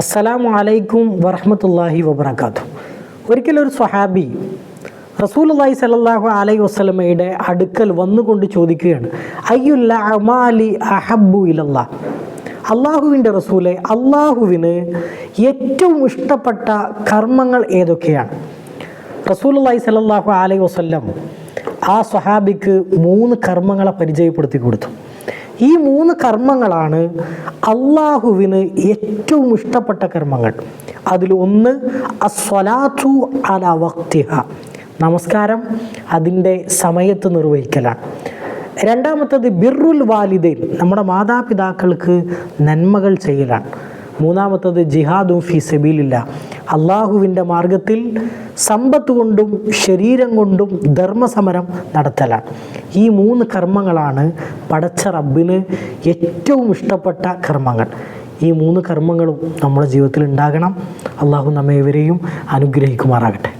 അസ്സലാമു അലൈക്കും വറഹ്മത്തുള്ളാഹി വബറകാതുഹു. ഒരിക്കലൊരു സ്വഹാബി റസൂലുള്ളാഹി സ്വല്ലല്ലാഹു അലൈഹി വസല്ലമയുടെ അടുക്കൽ വന്നുകൊണ്ട് ചോദിക്കുകയാണ്, അയ്യുൽ അഅമാലി അഹബ്ബു ഇലല്ലാഹ്. അള്ളാഹുവിൻ്റെ റസൂലെ, അള്ളാഹുവിന് ഏറ്റവും ഇഷ്ടപ്പെട്ട കർമ്മങ്ങൾ ഏതൊക്കെയാണ്? റസൂലുള്ളാഹി സ്വല്ലല്ലാഹു അലൈഹി വസല്ലം ആ സ്വഹാബിക്ക് 3 കർമ്മങ്ങളെ പരിചയപ്പെടുത്തി കൊടുത്തു. ഈ 3 കർമ്മങ്ങളാണ് അള്ളാഹുവിന് ഏറ്റവും ഇഷ്ടപ്പെട്ട കർമ്മങ്ങൾ. അതിൽ ഒന്ന് അസ്വലാത്തു അലാ വഖ്തിഹ, നമസ്കാരം അതിൻ്റെ സമയത്ത് നിർവഹിക്കലാണ്. രണ്ടാമത്തത് ബിർറുൽ വാലിദൈൻ, നമ്മുടെ മാതാപിതാക്കൾക്ക് നന്മകൾ ചെയ്യലാണ്. മൂന്നാമത്തത് ജിഹാദും ഫീ സബീലില്ലാഹ്, അള്ളാഹുവിൻ്റെ മാർഗത്തിൽ സമ്പത്ത് കൊണ്ടും ശരീരം കൊണ്ടും ധർമ്മസമരം നടത്തലാണ്. ഈ 3 കർമ്മങ്ങളാണ് പടച്ച റബ്ബിന് ഏറ്റവും ഇഷ്ടപ്പെട്ട കർമ്മങ്ങൾ. ഈ 3 കർമ്മങ്ങളും നമ്മുടെ ജീവിതത്തിൽ ഉണ്ടാകണം. അള്ളാഹു നമ്മെ ഇവരെയും അനുഗ്രഹിക്കുമാറാകട്ടെ.